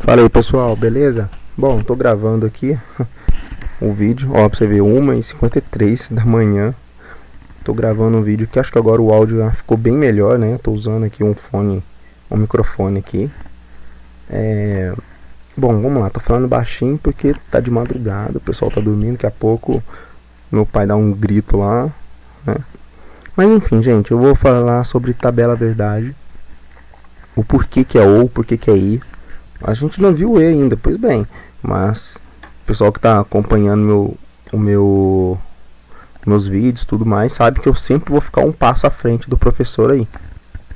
Fala aí pessoal, beleza? Bom, tô gravando aqui o vídeo, ó, pra você ver, 1h53 da manhã. Tô gravando um vídeo que acho que agora o áudio já ficou bem melhor, né? Tô usando aqui um microfone aqui. Bom, vamos lá, tô falando baixinho porque tá de madrugada, o pessoal tá dormindo, daqui a pouco meu pai dá um grito lá, né? Mas enfim, gente, eu vou falar sobre tabela verdade, o porquê que é ou, porquê que é i. A gente não viu o E ainda, pois bem, mas o pessoal que está acompanhando meus vídeos e tudo mais sabe que eu sempre vou ficar um passo à frente do professor aí,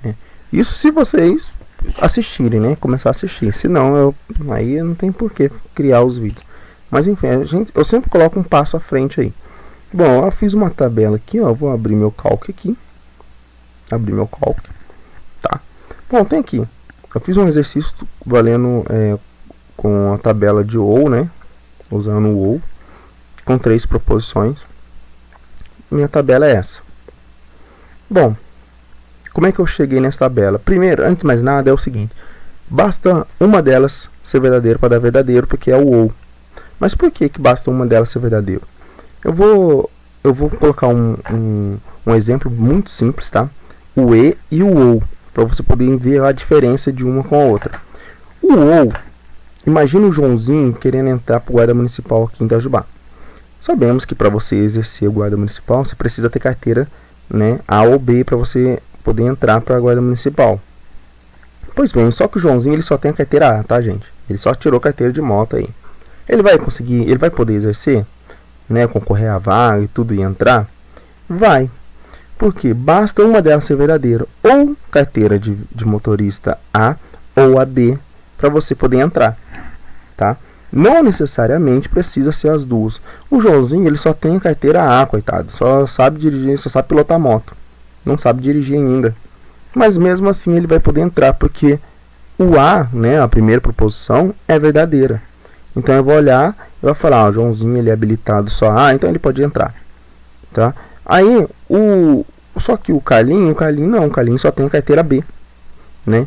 né? Isso se vocês assistirem, né? Começar a assistir, senão aí não tem por que criar os vídeos. Mas enfim, eu sempre coloco um passo à frente aí. Bom, eu fiz uma tabela aqui, ó, vou abrir meu calque aqui. Tá. Bom, tem aqui. Eu fiz um exercício valendo com a tabela de ou, né? Usando o ou, com 3 proposições. Minha tabela é essa. Bom, como é que eu cheguei nessa tabela? Primeiro, antes de mais nada, é o seguinte: basta uma delas ser verdadeira para dar verdadeiro, porque é o ou. Mas por que basta uma delas ser verdadeiro? Eu vou colocar um exemplo muito simples, tá? O e e o ou, para você poder ver a diferença de uma com a outra. O ou, imagina o Joãozinho querendo entrar para o guarda municipal aqui em Itajubá. Sabemos que para você exercer o guarda municipal, você precisa ter carteira, né, A ou B para você poder entrar para a guarda municipal. Pois bem, só que o Joãozinho ele só tem a carteira A, tá, gente? Ele só tirou carteira de moto aí. Ele vai poder exercer, né, concorrer à vaga e tudo e entrar? Vai. Porque basta uma delas ser verdadeira, ou carteira de motorista A ou a B, para você poder entrar, tá? Não necessariamente precisa ser as duas. O Joãozinho ele só tem a carteira A, coitado, só sabe dirigir, só sabe pilotar moto, não sabe dirigir ainda. Mas mesmo assim ele vai poder entrar, porque o A, né, a primeira proposição, é verdadeira. Então eu vou olhar, eu vou falar, o Joãozinho ele é habilitado só A, então ele pode entrar, tá? Aí, só que o Carlinho só tem a carteira B, né?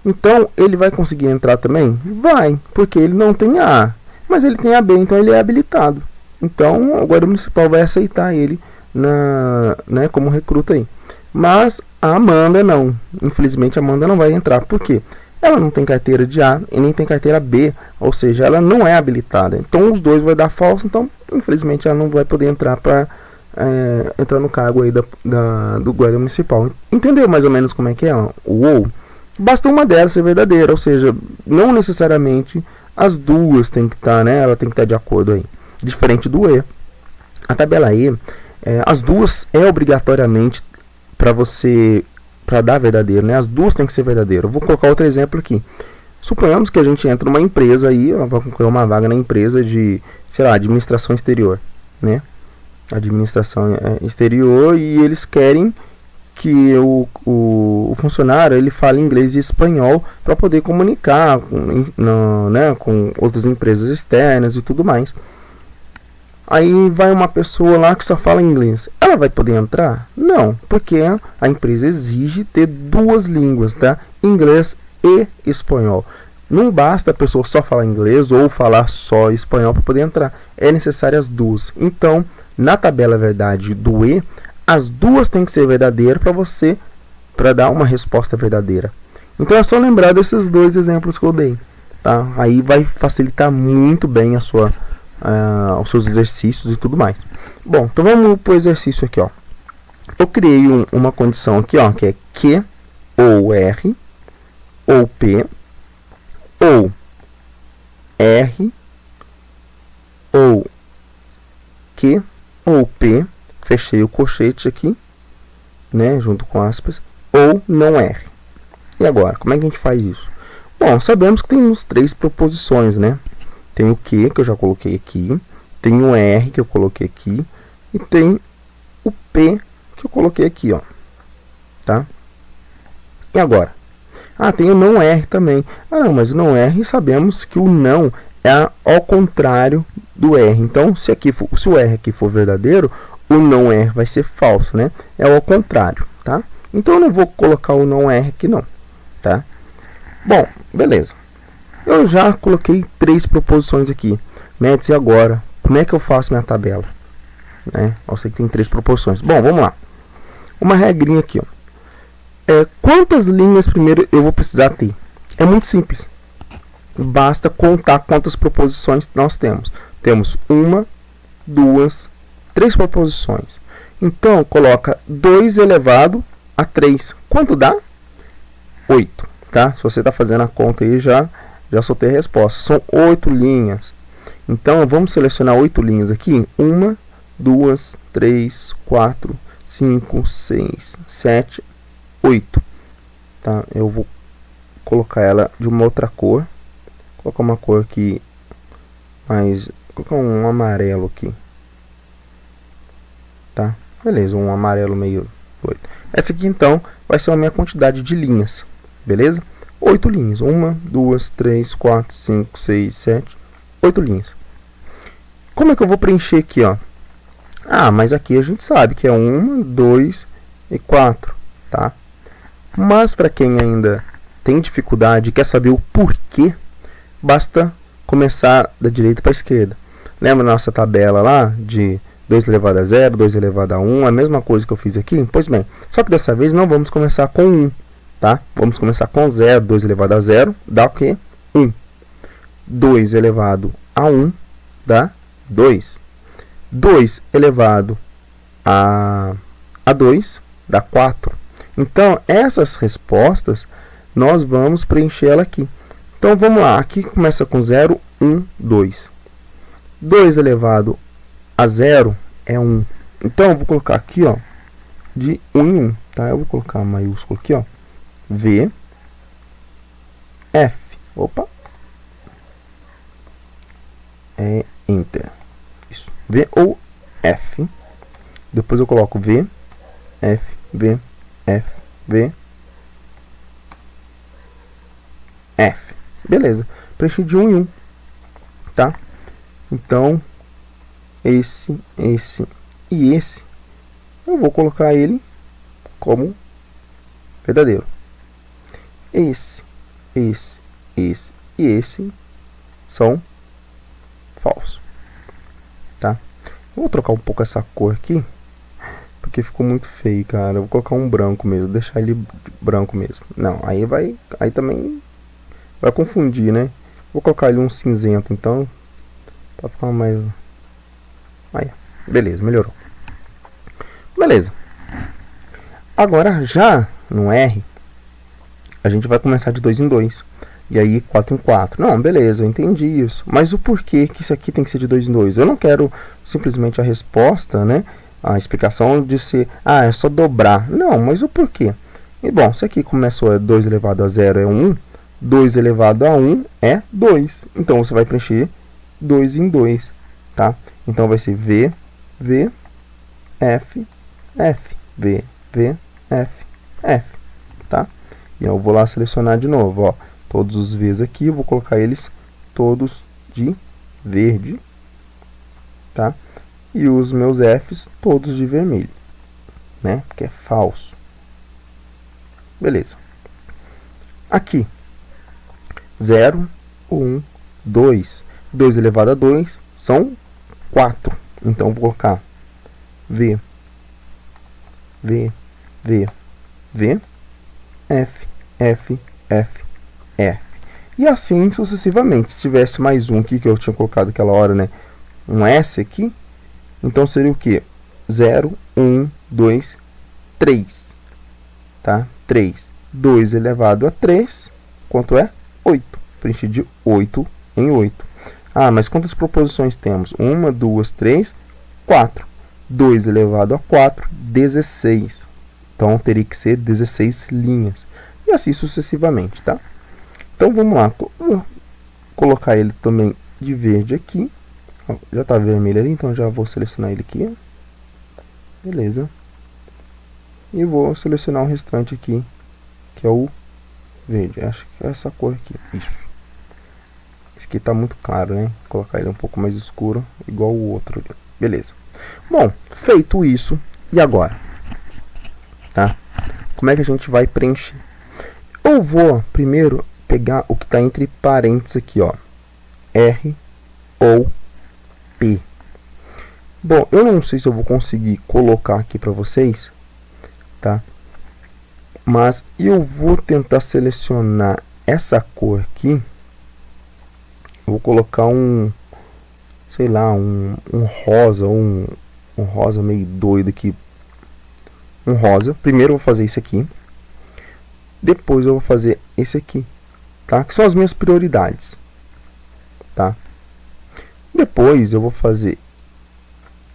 Então, ele vai conseguir entrar também? Vai, porque ele não tem a A, mas ele tem a B, então ele é habilitado. Então, o guarda municipal vai aceitar ele né, como recruta aí. Mas a Amanda não, infelizmente a Amanda não vai entrar, por quê? Ela não tem carteira de A e nem tem carteira B, ou seja, ela não é habilitada. Então, os dois vai dar falso, então, infelizmente, ela não vai poder entrar para entrar no cargo aí do guarda municipal. Entendeu mais ou menos como é que é, ó, o ou? Basta uma delas ser verdadeira, ou seja, não necessariamente as duas tem que estar, né? Ela tem que estar de acordo aí. Diferente do E. A tabela E, as duas obrigatoriamente para dar verdadeiro, né? As duas tem que ser verdadeiro. Eu vou colocar outro exemplo aqui. Suponhamos que a gente entra numa empresa aí, ó, vai concorrer uma vaga na empresa de, sei lá, administração exterior, né? Administração exterior, e eles querem que o funcionário ele fale inglês e espanhol para poder comunicar com outras empresas externas e tudo mais. Aí vai uma pessoa lá que só fala inglês. Ela vai poder entrar? Não, porque a empresa exige ter duas línguas, tá? Inglês e espanhol. Não basta a pessoa só falar inglês ou falar só espanhol para poder entrar. É necessário as duas. Então, na tabela verdade do E, as duas têm que ser verdadeiras para dar uma resposta verdadeira. Então é só lembrar desses dois exemplos que eu dei, tá? Aí vai facilitar muito bem os seus exercícios e tudo mais. Bom, então vamos para o exercício aqui, ó. Eu criei uma condição aqui, ó, que é Q ou R ou P ou R ou Q ou P, fechei o colchete aqui, né, junto com aspas, ou não R. E agora, como é que a gente faz isso? Bom, sabemos que temos 3 proposições, né? Tem o Q, que eu já coloquei aqui, tem o R, que eu coloquei aqui, e tem o P, que eu coloquei aqui, ó, tá? E agora? Ah, tem o não R também. Ah, não, mas o não R, sabemos que o não é ao contrário do R. Então, se o R aqui for verdadeiro, o não R vai ser falso, né? É ao contrário, tá? Então, eu não vou colocar o não R aqui, não, tá? Bom, beleza. Eu já coloquei 3 proposições aqui. Médios, e agora? Como é que eu faço minha tabela? Eu sei que tem 3 proposições. Bom, vamos lá. Uma regrinha aqui, ó. Quantas linhas primeiro eu vou precisar ter? É muito simples. Basta contar quantas proposições nós temos. Temos 1, 2, 3 proposições. Então, coloca 2 elevado a 3. Quanto dá? 8. Tá? Se você está fazendo a conta aí, já soltei a resposta. São 8 linhas. Então, vamos selecionar 8 linhas aqui. 1, 2, 3, 4, 5, 6, 7, 8. Tá? Eu vou colocar ela de uma outra cor. Vou colocar uma cor aqui mais... Vou colocar um amarelo aqui. Tá? Beleza, um amarelo meio doido. Essa aqui, então, vai ser a minha quantidade de linhas. Beleza? 8 linhas. 1, 2, 3, 4, 5, 6, 7, 8 linhas. Como é que eu vou preencher aqui, ó? Mas aqui a gente sabe que é 1, 2 e 4, tá? Mas para quem ainda tem dificuldade e quer saber o porquê, basta começar da direita para a esquerda. Lembra a nossa tabela lá de 2 elevado a 0, 2 elevado a 1, a mesma coisa que eu fiz aqui? Pois bem, só que dessa vez não vamos começar com 1, tá? Vamos começar com 0, 2 elevado a 0, dá o quê? 1. 2 elevado a 1 dá 2. 2 elevado a 2 dá 4. Então, essas respostas, nós vamos preencher ela aqui. Então, vamos lá. Aqui começa com 0, 1, 2. 2 elevado a 0 é 1. Então, eu vou colocar aqui, ó, de 1 em 1. Tá? Eu vou colocar maiúsculo aqui, ó. V, F. Opa. Enter. Isso. V ou F. Depois eu coloco V, F, V, F, V, F. Beleza. Preenchi de 1 em 1. Tá? Então, esse e esse, eu vou colocar ele como verdadeiro. Esse e esse são falsos. Tá? Eu vou trocar um pouco essa cor aqui, porque ficou muito feio, cara. Eu vou colocar um branco mesmo, deixar ele branco mesmo. Não, aí também vai confundir, né? Vou colocar ali um cinzento, então, para ficar mais... Aí, beleza, melhorou. Beleza. Agora, já no R, a gente vai começar de 2 em 2. E aí, 4 em 4. Não, beleza, eu entendi isso. Mas o porquê que isso aqui tem que ser de 2 em 2? Eu não quero simplesmente a resposta, né? A explicação de ser, é só dobrar. Não, mas o porquê? E bom, se aqui começou 2 elevado a 0 é 1, 2 elevado a 1 é 2. Então, você vai preencher 2 em 2, tá? Então, vai ser V, V, F, F, V, V, F, F, tá? E eu vou lá selecionar de novo, ó. Todos os V's aqui, eu vou colocar eles todos de verde, tá? E os meus F's todos de vermelho, né? Porque é falso. Beleza. Aqui, 0, 1, 2. 2 elevado a 2 são 4. Então, eu vou colocar V, V, V, V, F, F, F, F. E assim sucessivamente. Se tivesse mais um aqui, que eu tinha colocado aquela hora, né? Um S aqui. Então, seria o quê? 0, 1, 2, 3. Tá? 3. 2 elevado a 3. Quanto é? 8. Preenchi de 8 em 8. Mas quantas proposições temos? 1, 2, 3, 4. 2 elevado a 4, 16. Então, teria que ser 16 linhas. E assim sucessivamente, tá? Então, vamos lá. Vou colocar ele também de verde aqui. Ó, já está vermelho ali, então já vou selecionar ele aqui. Beleza. E vou selecionar o restante aqui, que é o verde. Acho que é essa cor aqui. Isso. Esse aqui está muito claro, né? Vou colocar ele um pouco mais escuro, igual o outro ali. Beleza. Bom, feito isso, e agora? Tá? Como é que a gente vai preencher? Eu vou primeiro pegar o que está entre parênteses aqui, ó. R ou P. Bom, eu não sei se eu vou conseguir colocar aqui para vocês, tá? Mas eu vou tentar selecionar essa cor aqui. Eu vou colocar sei lá, um rosa, um rosa meio doido aqui. Um rosa. Primeiro eu vou fazer esse aqui. Depois eu vou fazer esse aqui, tá? Que são as minhas prioridades, tá? Depois eu vou fazer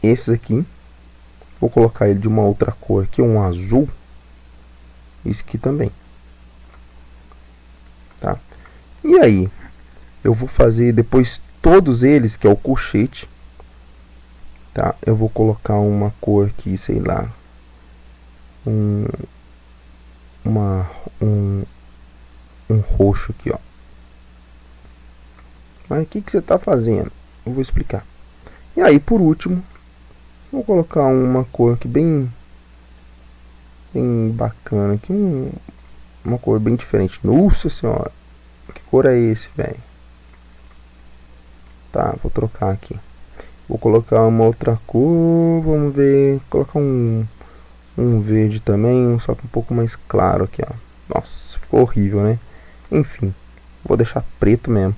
esses aqui. Vou colocar ele de uma outra cor aqui, um azul. Esse aqui também, tá? E aí, eu vou fazer depois todos eles, que é o colchete, tá? Eu vou colocar uma cor aqui, sei lá, um roxo aqui, ó. Mas o que você tá fazendo? Eu vou explicar. E aí, por último, vou colocar uma cor aqui bem bacana aqui, uma cor bem diferente. Nossa senhora, que cor é esse, velho? Tá, vou trocar aqui. Vou colocar uma outra cor, vamos ver, colocar um verde também, só que um pouco mais claro aqui, ó. Nossa, ficou horrível, né? Enfim, vou deixar preto mesmo.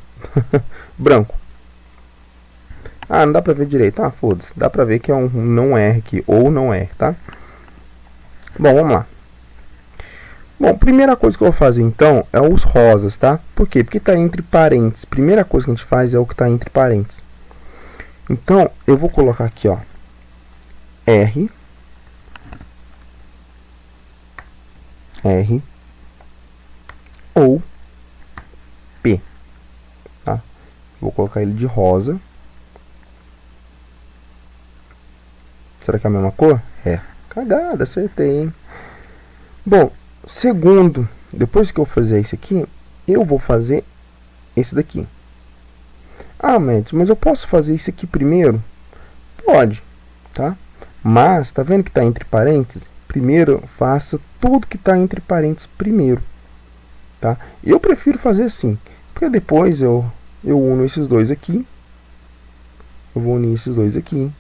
Branco. Ah, não dá pra ver direito. Ah, foda-se. Dá pra ver que é um não R aqui, ou não R, tá? Bom, vamos lá. Bom, primeira coisa que eu vou fazer então é os rosas, tá? Por quê? Porque tá entre parênteses. Primeira coisa que a gente faz é o que tá entre parênteses. Então, eu vou colocar aqui, ó, R ou P, tá? Vou colocar ele de rosa. Será que é a mesma cor? É. Cagada, acertei, hein? Bom, segundo, depois que eu fazer esse aqui, eu vou fazer esse daqui. Ah, mas eu posso fazer esse aqui primeiro? Pode, tá? Mas, tá vendo que tá entre parênteses? Primeiro, faça tudo que tá entre parênteses primeiro, tá? Eu prefiro fazer assim, porque depois eu uno esses dois aqui. Eu vou unir esses dois aqui.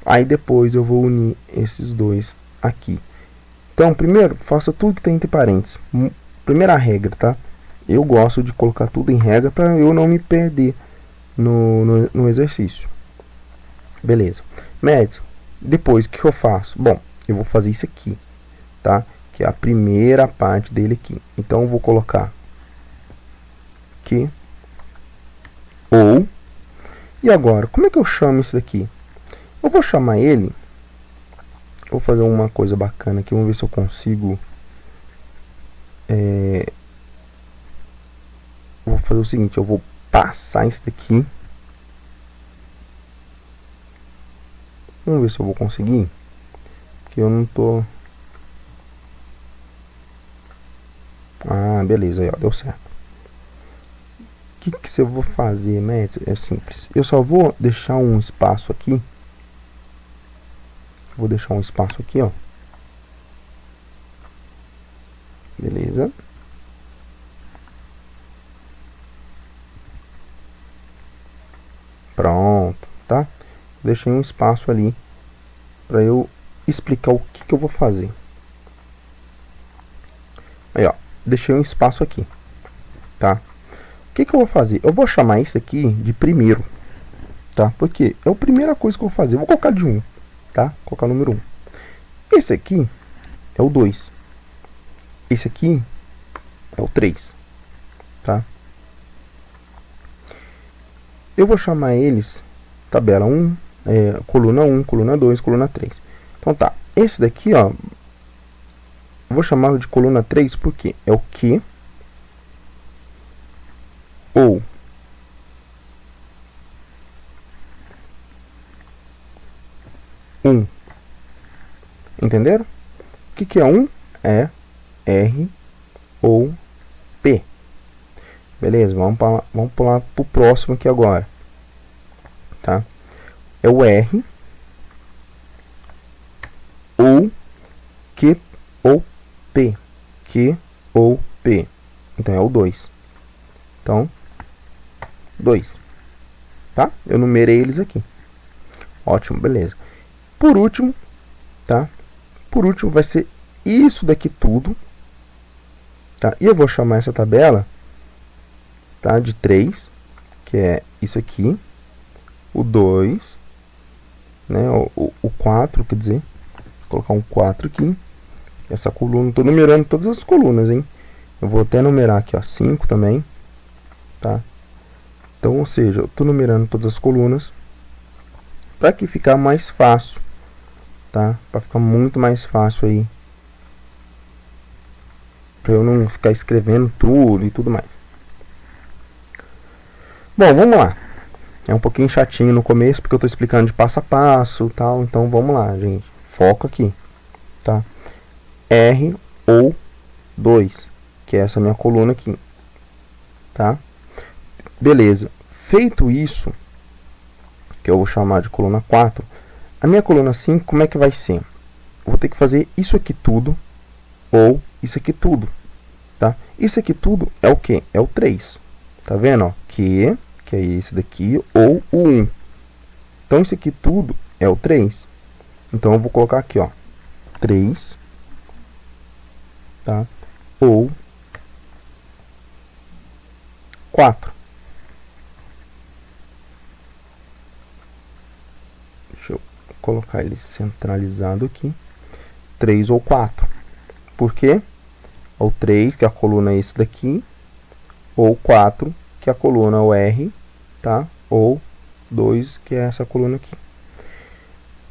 Aí depois eu vou unir esses dois aqui. Então, primeiro, faça tudo que tem entre parênteses. Primeira regra, tá? Eu gosto de colocar tudo em regra para eu não me perder no exercício. Beleza. Médio. Depois, o que eu faço? Bom, eu vou fazer isso aqui, tá? Que é a primeira parte dele aqui. Então, eu vou colocar aqui. Ou. E agora, como é que eu chamo isso daqui? Eu vou chamar ele. Vou fazer uma coisa bacana aqui. Vamos ver se eu consigo. Vou fazer o seguinte. Eu vou passar isso daqui. Vamos ver se eu vou conseguir. Porque eu não tô. Ah, beleza. Aí, ó, deu certo. O que eu vou fazer, Matt? É simples. Eu só vou deixar um espaço aqui. Vou deixar um espaço aqui, ó. Beleza. Pronto, tá? Deixei um espaço ali para eu explicar o que eu vou fazer. Aí, ó, deixei um espaço aqui, tá? O que eu vou fazer? Eu vou chamar esse aqui de primeiro, tá? Porque é a primeira coisa que eu vou fazer. Eu vou colocar de 1, tá? Vou colocar o número 1. Esse aqui é o 2. Esse aqui é o 3, tá? Eu vou chamar eles tabela 1, coluna 1, coluna 2, coluna 3. Então tá, esse daqui, ó, eu vou chamar de coluna 3 porque é o que ou entenderam? O que é 1? É R ou P. Beleza, vamos pular pro próximo aqui agora, tá? É o R ou Q ou P. Q ou P. Então é o 2. Então, 2. Tá? Eu numerei eles aqui. Ótimo, beleza. Por último, tá? Por último vai ser isso daqui tudo, tá? E eu vou chamar essa tabela, tá, de 3, que é isso aqui, o 2, né, o 4, quer dizer, vou colocar um 4 aqui, essa coluna, estou numerando todas as colunas, hein? Eu vou até numerar aqui, ó, 5 também, tá? Então, ou seja, eu estou numerando todas as colunas, para que ficar mais fácil, tá? Para ficar muito mais fácil aí, para eu não ficar escrevendo tudo e tudo mais. Bom, vamos lá. É um pouquinho chatinho no começo, porque eu estou explicando de passo a passo e tal. Então, vamos lá, gente. Foco aqui, tá? R ou 2, que é essa minha coluna aqui, tá? Beleza. Feito isso, que eu vou chamar de coluna 4, a minha coluna 5, como é que vai ser? Eu vou ter que fazer isso aqui tudo, ou isso aqui tudo, tá? Isso aqui tudo é o quê? É o 3. Tá vendo, ó? Que é esse daqui, ou o 1. Então, isso aqui tudo é o 3. Então, eu vou colocar aqui, ó, 3, tá? Ou 4. Deixa eu colocar ele centralizado aqui. 3 ou 4. Por quê? O 3, que a coluna é esse daqui, ou 4, que a coluna é o R, tá? Ou 2, que é essa coluna aqui.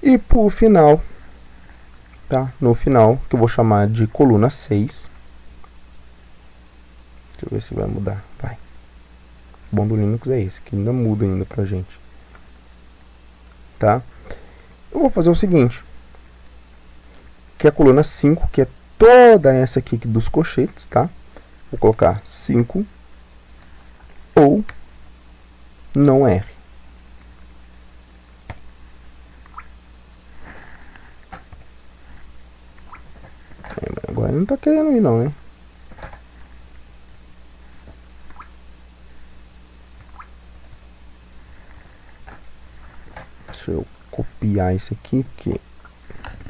E por final, tá? No final, que eu vou chamar de coluna 6. Deixa eu ver se vai mudar. Vai. O bom do Linux é esse, que ainda muda ainda pra gente. Tá? Eu vou fazer o seguinte. Que é a coluna 5, que é toda essa aqui dos colchetes, tá? Vou colocar 5 ou não R. Agora não tá querendo ir não, né? Deixa eu copiar isso aqui, porque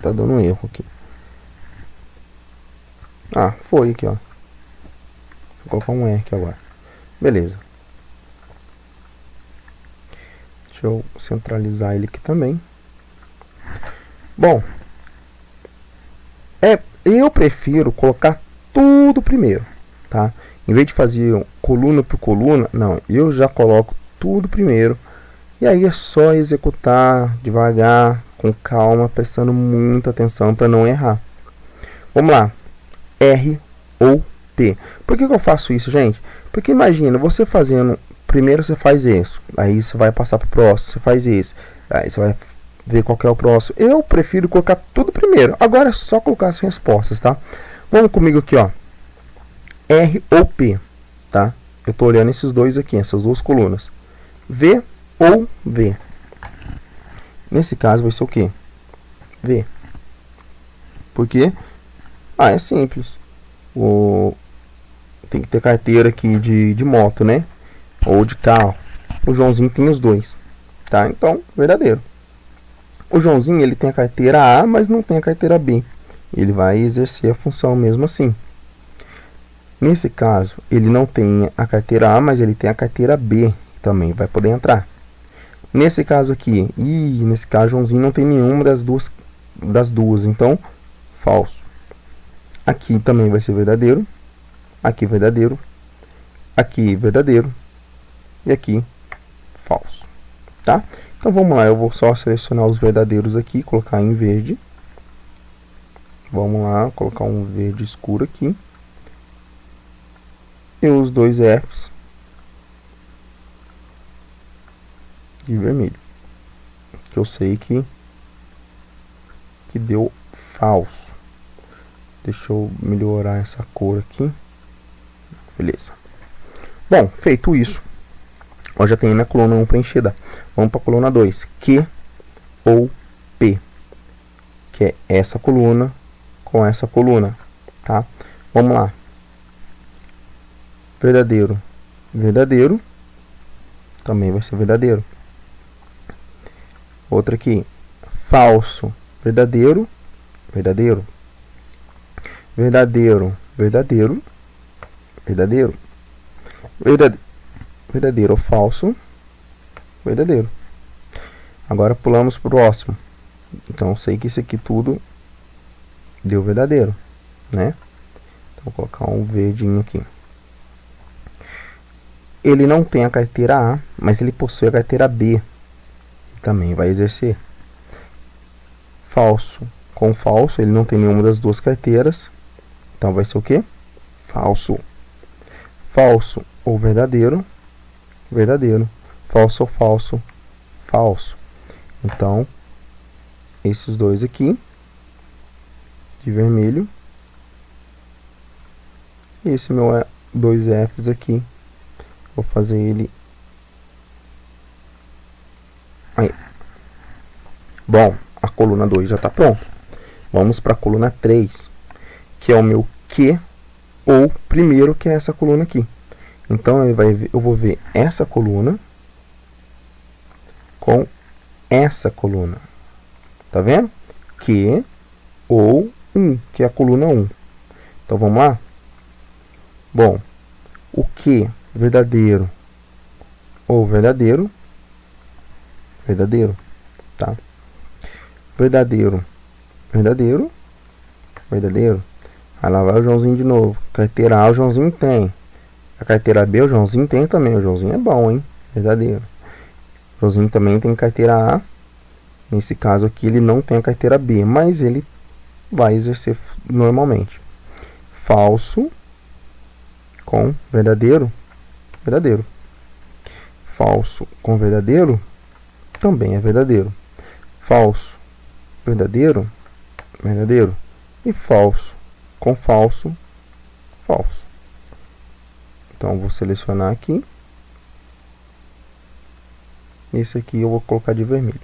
tá dando um erro aqui. Ah, foi aqui, ó. Vou colocar um R aqui agora. Beleza. Deixa eu centralizar ele aqui também. Bom, eu prefiro colocar tudo primeiro, tá? Em vez de fazer coluna por coluna, não, eu já coloco tudo primeiro. E aí é só executar devagar, com calma, prestando muita atenção para não errar. Vamos lá. R ou P. Por que eu faço isso, gente? Porque imagina, você fazendo, primeiro você faz isso, aí você vai passar para o próximo, você faz isso, aí você vai ver qual que é o próximo. Eu prefiro colocar tudo primeiro. Agora é só colocar as respostas, tá? Vamos comigo aqui, ó. R ou P, tá? Eu tô olhando esses dois aqui, essas duas colunas. V ou V. Nesse caso vai ser o quê? V. Por quê? Ah, é simples. Tem que ter carteira aqui de moto, né? Ou de carro. O Joãozinho tem os dois, tá? Então, verdadeiro. O Joãozinho, ele tem a carteira A, mas não tem a carteira B. Ele vai exercer a função mesmo assim. Nesse caso, ele não tem a carteira A, mas ele tem a carteira B, também vai poder entrar. Nesse caso aqui, nesse caso, Joãozinho não tem nenhuma das duas, então, falso. Aqui também vai ser verdadeiro. Aqui verdadeiro. Aqui verdadeiro. E aqui falso. Tá? Então vamos lá, eu vou só selecionar os verdadeiros aqui, colocar em verde. Vamos lá, colocar um verde escuro aqui. E os dois Fs de vermelho. Que eu sei que deu falso. Deixa eu melhorar essa cor aqui. Beleza. Bom, feito isso, eu já tenho minha coluna 1 preenchida. Vamos para a coluna 2. Q ou P. Que é essa coluna com essa coluna. Tá? Vamos lá. Verdadeiro verdadeiro, também vai ser verdadeiro. Outra aqui, falso, verdadeiro, verdadeiro. Verdadeiro, verdadeiro, verdadeiro. Verdadeiro ou falso, verdadeiro. Agora pulamos para o próximo. Então eu sei que isso aqui tudo deu verdadeiro, né? Então vou colocar um verdinho aqui. Ele não tem a carteira A, mas ele possui a carteira B. Também vai exercer. Falso com falso, ele não tem nenhuma das duas carteiras. Então vai ser o quê? Falso. Falso ou verdadeiro, verdadeiro. Falso ou falso, falso. Então, esses dois aqui, de vermelho. E esse meu dois Fs aqui, vou fazer ele aí. Bom, a coluna 2 já está pronta. Vamos para a coluna 3, que é o meu Q ou primeiro, que é essa coluna aqui. Então, eu vou ver essa coluna com essa coluna. Tá vendo? Q ou 1, que é a coluna 1. Então, vamos lá? Bom, o Q, verdadeiro ou verdadeiro, verdadeiro, tá? Verdadeiro, verdadeiro, verdadeiro. Aí lá vai o Joãozinho de novo. Carteira A o Joãozinho tem. A carteira B o Joãozinho tem também. O Joãozinho é bom, hein? Verdadeiro. O Joãozinho também tem carteira A. Nesse caso aqui ele não tem a carteira B, mas ele vai exercer normalmente. Falso com verdadeiro, verdadeiro. Falso com verdadeiro, também é verdadeiro. Falso, verdadeiro, verdadeiro. E falso com falso, falso. Então, vou selecionar aqui. Esse aqui eu vou colocar de vermelho.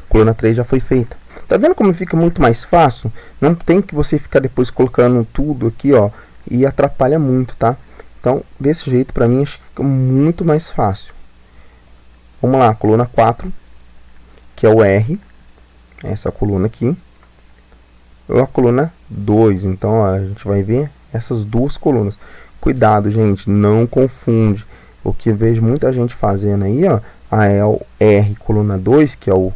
Coluna 3 já foi feita. Tá vendo como fica muito mais fácil? Não tem que você ficar depois colocando tudo aqui, ó, e atrapalha muito, tá? Então, desse jeito, pra mim, acho que fica muito mais fácil. Vamos lá, coluna 4, que é o R. Essa coluna aqui. Ou a coluna 2. Então, ó, a gente vai ver essas duas colunas. Cuidado, gente, não confunde. O que eu vejo muita gente fazendo aí, ó, é o R coluna 2, que é o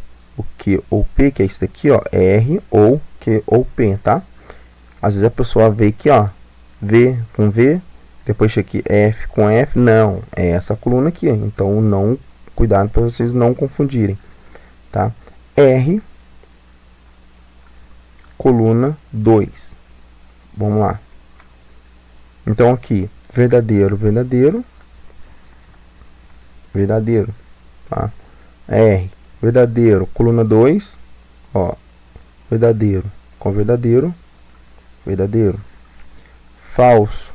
Q ou P, que é esse daqui, ó, R ou Q ou P, tá? Às vezes a pessoa vê aqui, ó, V com V, depois aqui F com F, não, é essa coluna aqui, então não, cuidado para vocês não confundirem, tá? R coluna 2. Vamos lá. Então aqui, verdadeiro, verdadeiro, verdadeiro, tá? R, verdadeiro, coluna 2, ó, verdadeiro com verdadeiro, verdadeiro. Falso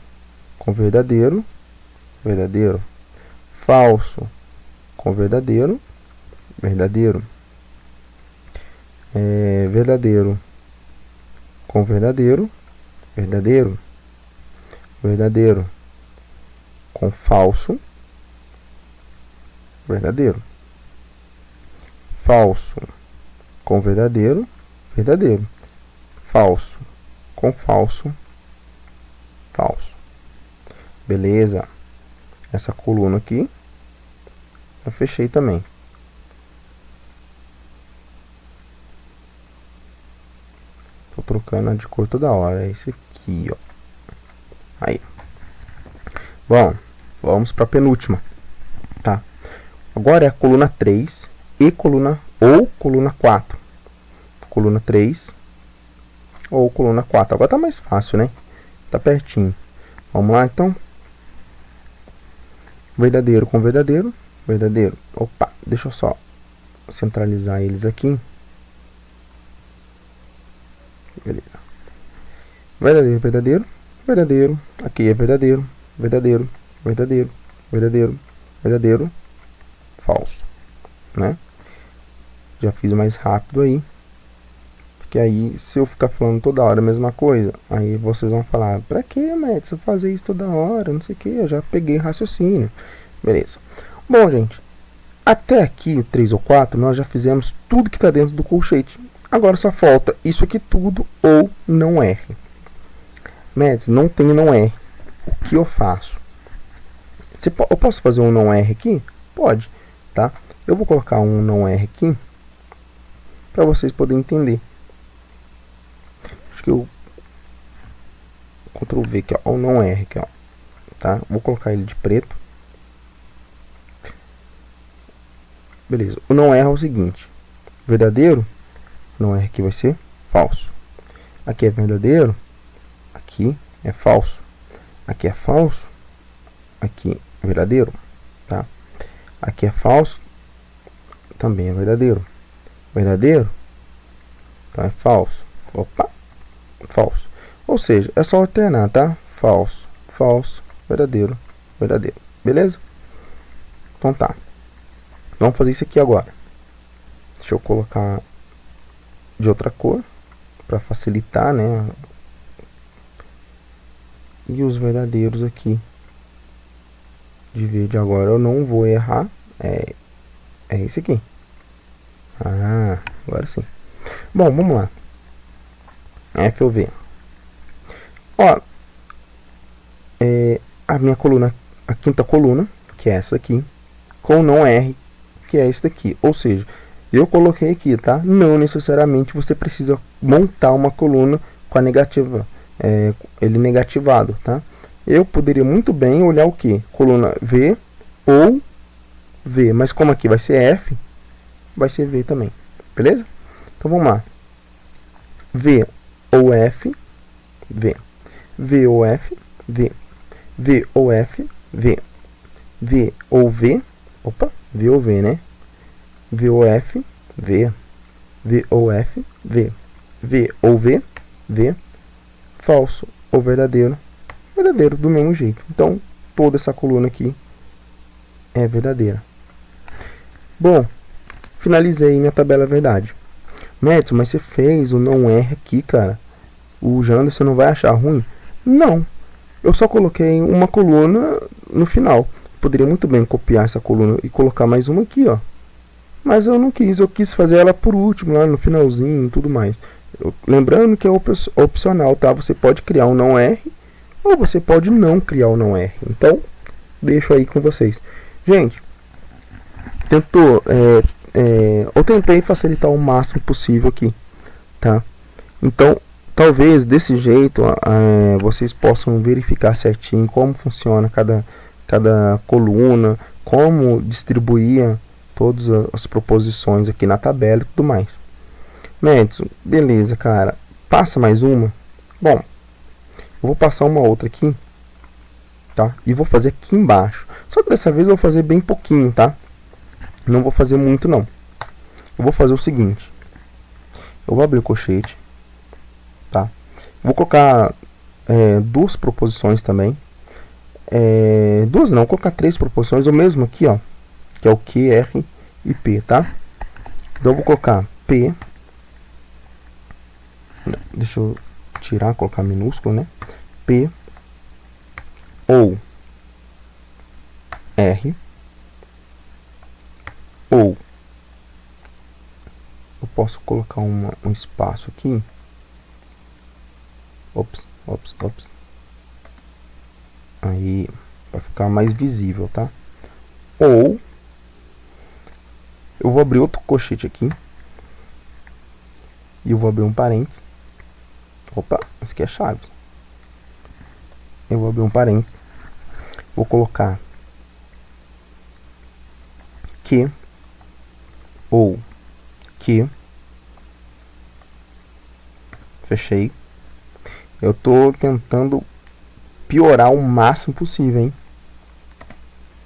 com verdadeiro, verdadeiro. Falso com verdadeiro, verdadeiro. Verdadeiro com verdadeiro, verdadeiro. Verdadeiro com falso, verdadeiro. Falso com verdadeiro, verdadeiro. Falso com falso, falso. Beleza? Essa coluna aqui eu fechei também. Tô trocando a de cor toda hora. É esse aqui, ó. Aí. Bom, vamos para a penúltima, tá? Agora é a coluna 3 e coluna 4. Coluna 3 ou coluna 4. Agora tá mais fácil, né? Tá pertinho. Vamos lá, então. Verdadeiro com verdadeiro, verdadeiro. Opa, deixa eu só centralizar eles aqui. Beleza. Verdadeiro, verdadeiro, verdadeiro. Aqui é verdadeiro, verdadeiro, verdadeiro, verdadeiro, verdadeiro, falso, né? Já fiz mais rápido aí, porque Porque aí, se eu ficar falando toda hora a mesma coisa, aí vocês vão falar, pra que, Madison, fazer isso toda hora, não sei o que, eu já peguei raciocínio. Beleza. Bom, gente, até aqui, o 3 ou 4, nós já fizemos tudo que está dentro do colchete. Agora só falta isso aqui tudo ou não R. Madison, não tem não R. O que eu faço? Eu posso fazer um não R aqui? Pode, tá? Eu vou colocar um não R aqui para vocês poderem entender. Acho que eu Ctrl V aqui, ó, o não R aqui, ó, tá? Vou colocar ele de preto. Beleza. O não R é o seguinte: verdadeiro, não R aqui vai ser falso. Aqui é verdadeiro, aqui é falso. Aqui é falso, aqui é verdadeiro, tá? Aqui é falso, também é verdadeiro. Verdadeiro, então é falso. Opa, falso. Ou seja, é só alternar, tá? Falso, falso, verdadeiro, verdadeiro. Beleza? Então tá. Vamos fazer isso aqui agora. Deixa eu colocar de outra cor para facilitar, né? E os verdadeiros aqui de verde agora eu não vou errar. É esse aqui. Ah, agora sim. Bom, vamos lá. FOV. Ó, a minha coluna, a quinta coluna, que é essa aqui, com não R, que é esse daqui. Ou seja, eu coloquei aqui, tá? Não necessariamente você precisa montar uma coluna com a negativa, ele negativado, tá? Eu poderia muito bem olhar o que? Coluna V ou V, mas como aqui vai ser F, vai ser V também, beleza? Então vamos lá. V ou F, V. V ou F, V. V ou F, V. V ou V, opa, V ou V, né? V ou F, V. V ou F, V. V ou V, V. Falso ou verdadeiro, verdadeiro do mesmo jeito. Então, toda essa coluna aqui é verdadeira. Bom, finalizei minha tabela verdade. Madison, mas você fez o não R aqui, cara. O Janderson não vai achar ruim? Não. Eu só coloquei uma coluna no final. Poderia muito bem copiar essa coluna e colocar mais uma aqui, ó. Mas eu não quis. Eu quis fazer ela por último, lá no finalzinho e tudo mais. Lembrando que é opcional, tá? Você pode criar um não R ou você pode não criar um não R. Então, deixo aí com vocês. Gente, eu tentei facilitar o máximo possível aqui, tá? Então, talvez desse jeito vocês possam verificar certinho como funciona cada coluna, como distribuir todas as proposições aqui na tabela e tudo mais. Madison, beleza, cara. Passa mais uma. Bom, eu vou passar uma outra aqui, tá? E vou fazer aqui embaixo. Só que dessa vez eu vou fazer bem pouquinho, tá? Não vou fazer muito, não. Eu vou fazer o seguinte. Eu vou abrir o colchete, tá? Vou colocar duas proposições também. Duas não, vou colocar três proposições. O mesmo aqui, ó. Que é o Q, R e P, tá? Então eu vou colocar P. Deixa eu tirar, colocar minúsculo, né? P ou R ou eu posso colocar um espaço aqui. Ops. Aí vai ficar mais visível, tá? Ou eu vou abrir outro colchete aqui e eu vou abrir um parênteses. Opa, esse aqui é chave. Eu vou abrir um parênteses. Vou colocar que ou que. Fechei. Eu tô tentando piorar o máximo possível, hein?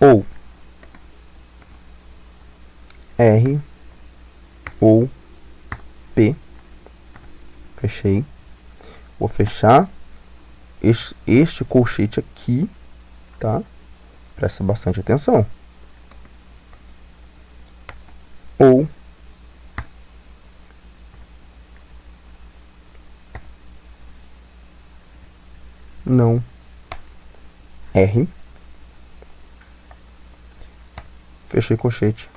Ou R ou P. Fechei. Vou fechar este colchete aqui, tá? Presta bastante atenção. Ou R, fechei colchete,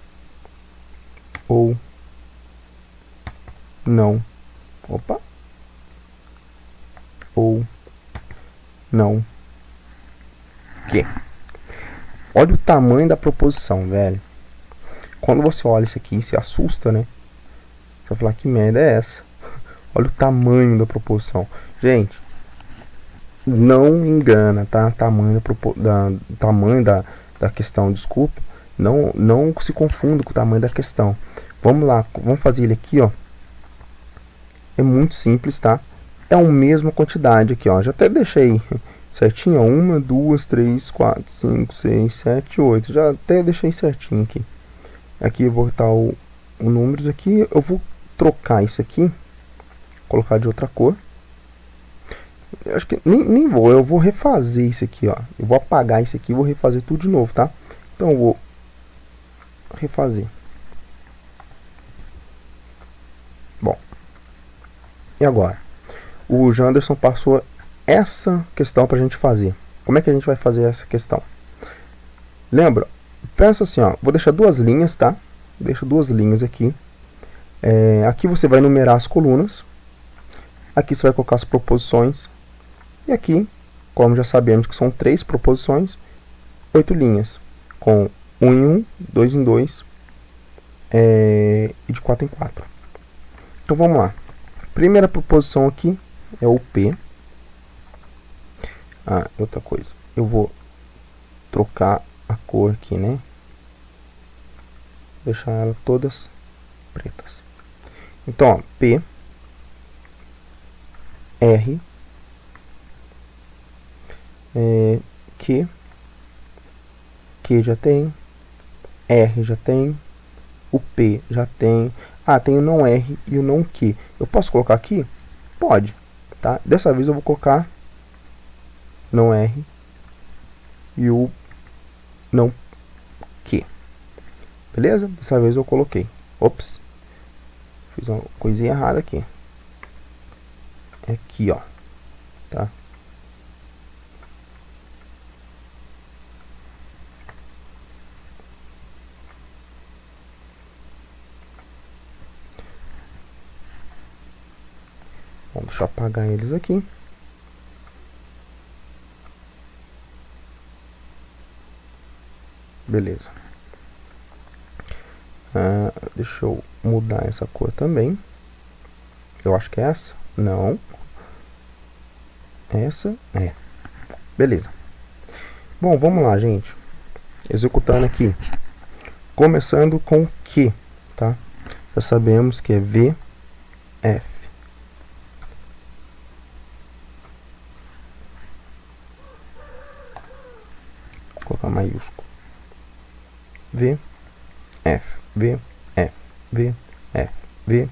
ou não, opa, ou não que. Olha o tamanho da proposição, velho. Quando você olha isso aqui e se assusta, né? Você vai falar, que merda é essa? Olha o tamanho da proposição. Gente, não engana, tá? Tamanho da questão, desculpa. Não se confunda com o tamanho da questão. Vamos lá, vamos fazer ele aqui, ó. É muito simples, tá? É a mesma quantidade aqui, ó. Já até deixei certinho, ó. 1, 2, 3, 4, 5, 6, 7, 8. Já até deixei certinho aqui. Aqui eu vou botar o números aqui. Eu vou trocar isso aqui, colocar de outra cor. Eu acho que nem vou, eu vou refazer isso aqui, ó. Eu vou apagar isso aqui e vou refazer tudo de novo, tá? Então eu vou refazer. Bom. E agora? O Janderson passou essa questão pra gente fazer. Como é que a gente vai fazer essa questão? Lembra? Pensa assim, ó. Vou deixar duas linhas, tá? Deixa duas linhas aqui. Aqui você vai numerar as colunas. Aqui você vai colocar as proposições. E aqui, como já sabemos que são 3 proposições, 8 linhas. Com 1 em 1, 2 em 2 e de 4 em 4. Então vamos lá. Primeira proposição aqui é o P. Outra coisa. Eu vou trocar a cor aqui, né? Deixar elas todas pretas. Então, ó, P, R, Q já tem, R já tem, o P já tem. Tem o não R e o não Q. Eu posso colocar aqui? Pode, tá? Dessa vez eu vou colocar não R e o não Q. Beleza? Dessa vez eu coloquei. Ops. Fiz uma coisinha errada aqui. É aqui, ó. Tá? Bom, deixa eu apagar eles aqui. Beleza. Deixa eu mudar essa cor também. Eu acho que é essa. Não. Essa é. Beleza. Bom, vamos lá, gente. Executando aqui. Começando com Q, tá? Já sabemos que é V, F. Vou colocar maiúsculo. V, F, V, F, V, F, V,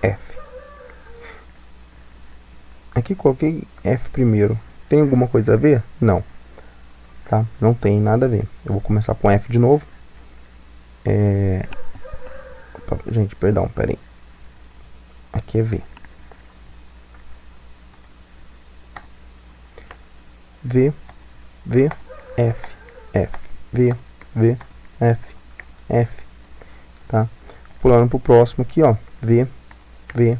F. Aqui coloquei F primeiro. Tem alguma coisa a ver? Não. Tá? Não tem nada a ver. Eu vou começar com F de novo. Opa, gente, perdão, peraí. Aqui é V. V, V, F, F, V, V, F, F. Tá? Pulando pro próximo aqui, ó. V, V,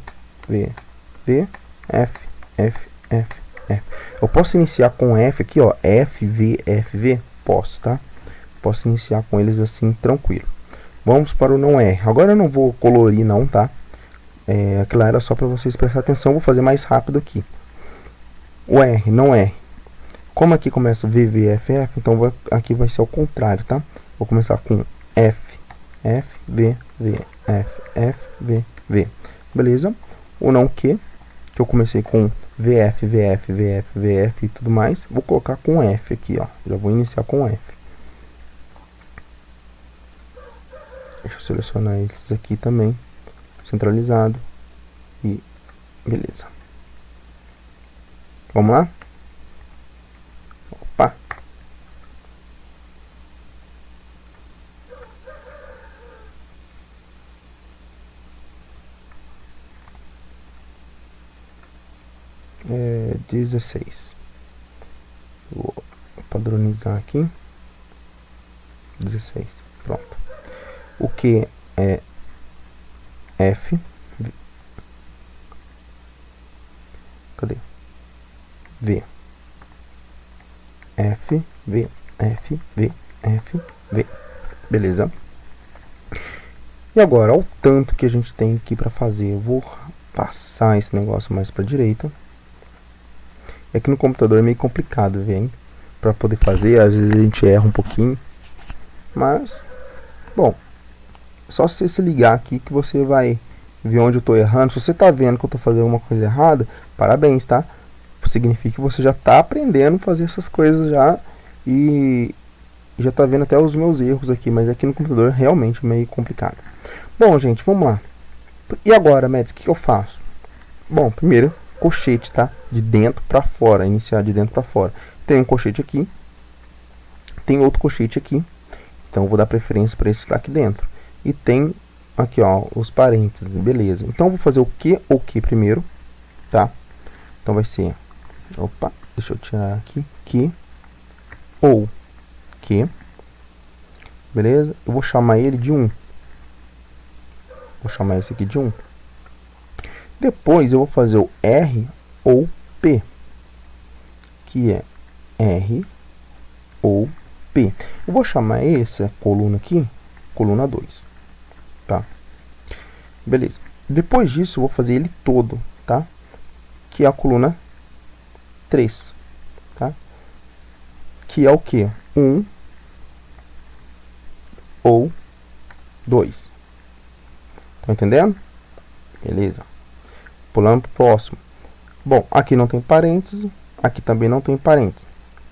V, V, F, F, F, F. Eu posso iniciar com F aqui, ó. F, V, F, V? Posso, tá? Posso iniciar com eles assim, tranquilo. Vamos para o não R. Agora eu não vou colorir não, tá? Aquilo era só para vocês prestar atenção. Vou fazer mais rápido aqui. O R, não R. Como aqui começa V, V, F, F, então aqui vai ser ao contrário, tá? Vou começar com F, F, V, V, F, F, V, V. Beleza? O não Q, que eu comecei com VF, VF, VF, VF e tudo mais. Vou colocar com F aqui, ó. Já vou iniciar com F. Deixa eu selecionar esses aqui também. Centralizado. E beleza. Vamos lá? Opa. É 16. padronizar aqui. 16. Pronto. O que é F? Cadê? V. F, V, F, V, F, V. Beleza? E agora, olha o tanto que a gente tem aqui para fazer. Eu vou passar esse negócio mais para a direita. É que no computador é meio complicado, ver, hein? Para poder fazer, às vezes a gente erra um pouquinho. Mas, bom, só se você se ligar aqui que você vai ver onde eu estou errando. Se você está vendo que eu estou fazendo alguma coisa errada, parabéns, tá? Significa que você já está aprendendo a fazer essas coisas já e já está vendo até os meus erros aqui, mas aqui no computador é realmente meio complicado. Bom, gente, vamos lá. E agora, Mads, o que eu faço? Bom, primeiro, colchete, tá? De dentro para fora, iniciar de dentro para fora. Tem um colchete aqui, tem outro colchete aqui, então eu vou dar preferência para esse que está aqui dentro. E tem aqui, ó, os parênteses, beleza. Então eu vou fazer o que ou que primeiro, tá? Então vai ser, opa, deixa eu tirar aqui, que ou que, beleza? Eu vou chamar ele de 1. Vou chamar esse aqui de 1. Depois eu vou fazer o R ou P, que é R ou P. Eu vou chamar essa coluna aqui, coluna 2, tá? Beleza. Depois disso eu vou fazer ele todo, tá? Que é a coluna 3, tá? Que é o que? 1 ou 2. Tá entendendo? Beleza. Pulando pro próximo. Bom, aqui não tem parêntese, aqui também não tem parêntese.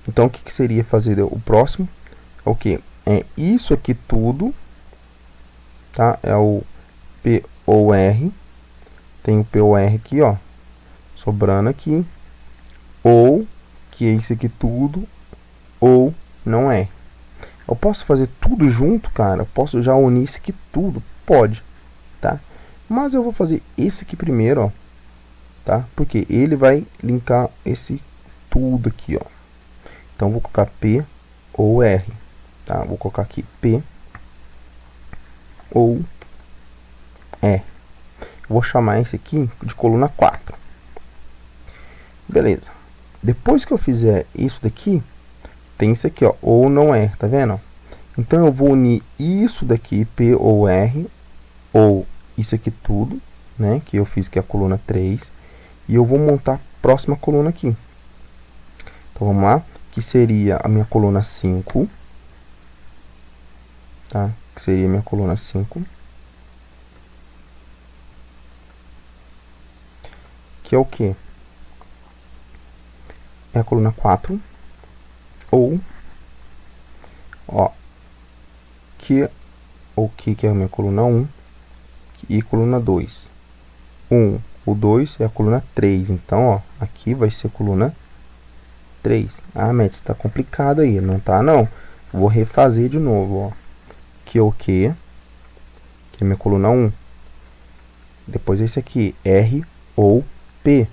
Então, o que, que seria fazer o próximo? É o que? É isso aqui tudo, tá? É o P ou R. Tem o P ou R aqui, ó, sobrando aqui. Ou, que é isso aqui tudo, ou não é. Eu posso fazer tudo junto, cara? Eu posso já unir isso aqui tudo? Pode, tá? Mas eu vou fazer esse aqui primeiro, ó, tá? Porque ele vai linkar esse tudo aqui, ó. Então, vou colocar P ou R, tá? Vou colocar aqui P ou E. Vou chamar esse aqui de coluna 4. Beleza. Depois que eu fizer isso daqui, tem isso aqui, ó, ou não é, tá vendo? Então, eu vou unir isso daqui, P ou R, ou isso aqui tudo, né? Que eu fiz que é a coluna 3. E eu vou montar a próxima coluna aqui. Então, vamos lá. Que seria a minha coluna 5. Tá? Que seria a minha coluna 5. Que é o quê? É a coluna 4. Ou, ó, que é a minha coluna 1 e coluna 2. 1, o 2 é a coluna 3. Então, ó, aqui vai ser a coluna 3. Ah, mas está complicado aí. Não tá, não. Vou refazer de novo, ó. Que é o que? Que é a minha coluna 1. Depois esse aqui, R ou P.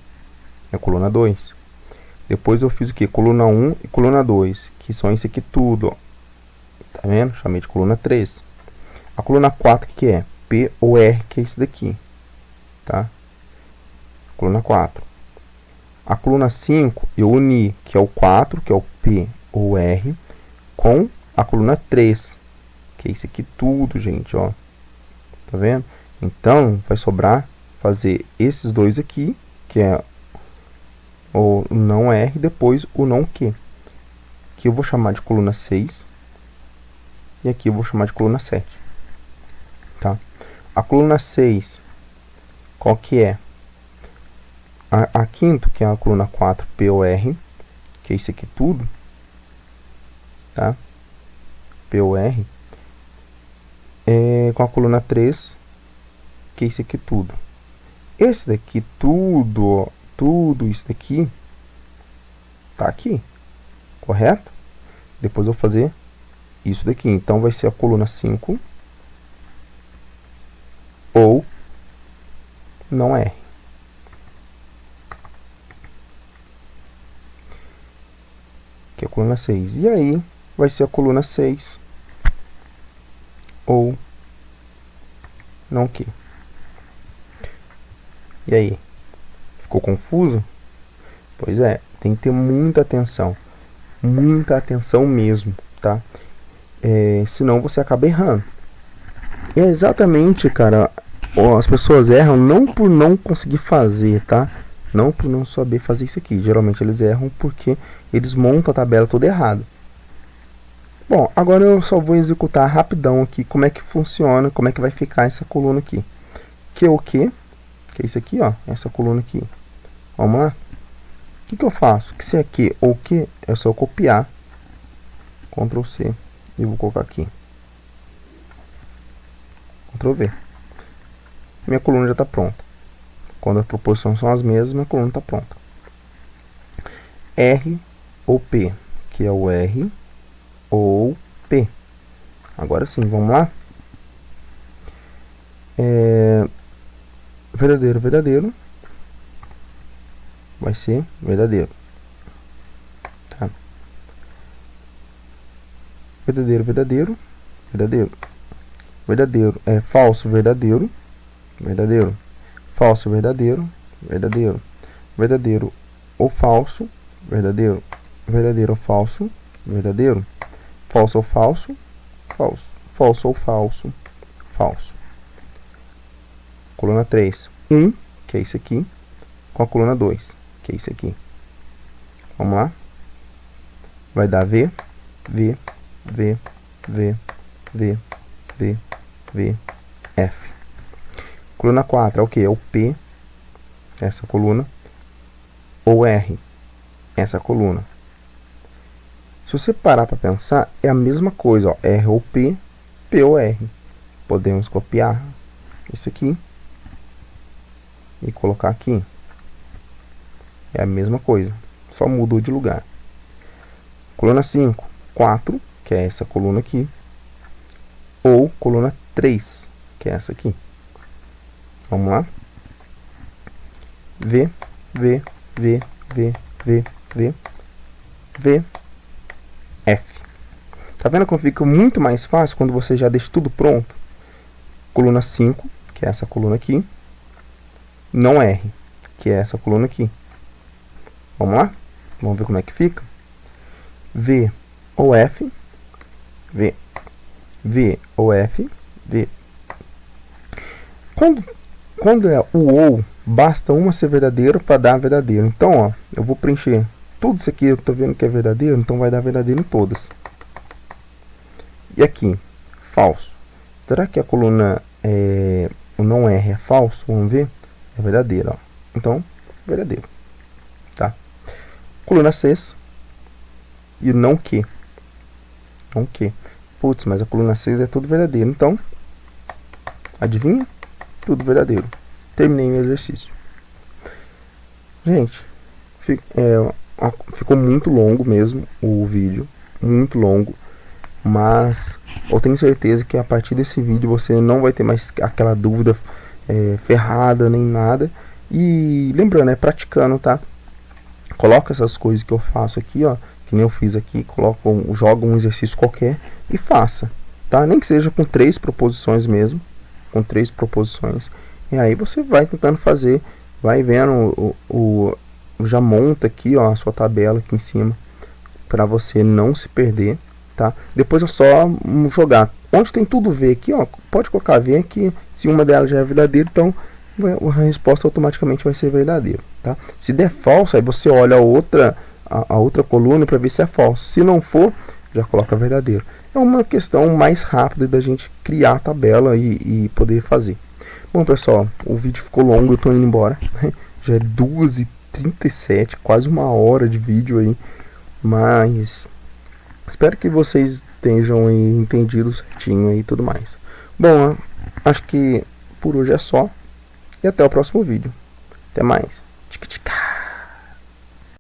É a coluna 2. Depois eu fiz o que? Coluna 1 e coluna 2. Que são isso aqui tudo, ó. Tá vendo? Chamei de coluna 3. A coluna 4, que é? P ou R, que é isso daqui. Tá? Coluna 4. A coluna 5, eu uni, que é o 4, que é o P ou R, com a coluna 3, que é isso aqui tudo, gente, ó. Tá vendo? Então, vai sobrar fazer esses dois aqui, que é o não R, depois o não Q. Que eu vou chamar de coluna 6. E aqui eu vou chamar de coluna 7. Tá? A coluna 6, qual que é? A quinto, que é a coluna 4, P ou R, que é isso aqui tudo, tá? P ou R, com a coluna 3, que é isso aqui tudo. Esse daqui tudo, ó, tudo isso daqui, tá aqui, correto? Depois eu vou fazer isso daqui. Então, vai ser a coluna 5, ou não R. Que é a coluna 6. E aí vai ser a coluna 6 ou não que. E aí? Ficou confuso? Pois é, tem que ter muita atenção mesmo, tá? Senão você acaba errando. E é exatamente, cara, as pessoas erram não por não conseguir fazer, tá? Não por não saber fazer isso aqui. Geralmente eles erram porque eles montam a tabela toda errada. Bom, agora eu só vou executar rapidão aqui como é que funciona, como é que vai ficar essa coluna aqui. Que é o que? Que é isso aqui, ó, essa coluna aqui. Vamos lá? O que eu faço? Que se é que ou que, é só copiar, Ctrl C, e vou colocar aqui. Ctrl V. Minha coluna já está pronta. Quando as proporções são as mesmas, minha coluna está pronta. R ou P, que é o R ou P. Agora sim, vamos lá? Verdadeiro, verdadeiro. Vai ser verdadeiro. Tá? Verdadeiro, verdadeiro. Verdadeiro. Verdadeiro é falso, verdadeiro. Verdadeiro. Falso, verdadeiro. Verdadeiro. Verdadeiro ou falso. Verdadeiro. Verdadeiro ou falso. Verdadeiro. Falso ou falso. Falso. Falso ou falso. Falso. Coluna 3. 1, que é isso aqui. Com a coluna 2, que é isso aqui. Vamos lá? Vai dar V, V, V, V, V, V, V, F. Coluna 4 é o que? É o P, essa coluna, ou R, essa coluna. Se você parar para pensar, é a mesma coisa, ó, R ou P, P ou R. Podemos copiar isso aqui e colocar aqui. É a mesma coisa, só mudou de lugar. Coluna 5, 4, que é essa coluna aqui, ou coluna 3, que é essa aqui. Vamos lá? V, V, V, V, V, V, V, F. Tá vendo como fica muito mais fácil quando você já deixa tudo pronto? Coluna 5, que é essa coluna aqui, não R, que é essa coluna aqui. Vamos lá? Vamos ver como é que fica. V ou F, V, V ou F, V. Quando é o ou, basta uma ser verdadeiro para dar verdadeiro. Então, ó, eu vou preencher tudo isso aqui, eu tô vendo que é verdadeiro, então vai dar verdadeiro em todas. E aqui, falso. Será que a coluna o não R é falso? Vamos ver. É verdadeiro, ó. Então, verdadeiro. Tá? Coluna 6 e o não que. Não que. Putz, mas a coluna 6 é tudo verdadeiro. Então, adivinha? Tudo verdadeiro. Terminei o exercício. Gente, ficou muito longo mesmo o vídeo. Muito longo. Mas eu tenho certeza que a partir desse vídeo você não vai ter mais aquela dúvida ferrada nem nada. E lembrando, praticando, tá? Coloca essas coisas que eu faço aqui, ó, que nem eu fiz aqui, joga um exercício qualquer e faça, tá? Nem que seja com 3 proposições mesmo, com 3 proposições. E aí você vai tentando fazer, vai vendo, já monta aqui, ó, a sua tabela aqui em cima, para você não se perder, tá? Depois é só jogar. Onde tem tudo V aqui, ó, pode colocar V aqui, se uma delas já é verdadeira, então a resposta automaticamente vai ser verdadeira, tá? Se der falso, aí você olha a outra coluna para ver se é falso. Se não for, já coloca verdadeiro. É uma questão mais rápida da gente criar a tabela e poder fazer. Bom, pessoal, o vídeo ficou longo, eu tô indo embora. Já é 2h37, quase 1 hora de vídeo aí. Mas espero que vocês tenham entendido certinho aí e tudo mais. Bom, acho que por hoje é só. E até o próximo vídeo. Até mais. Tic, tic.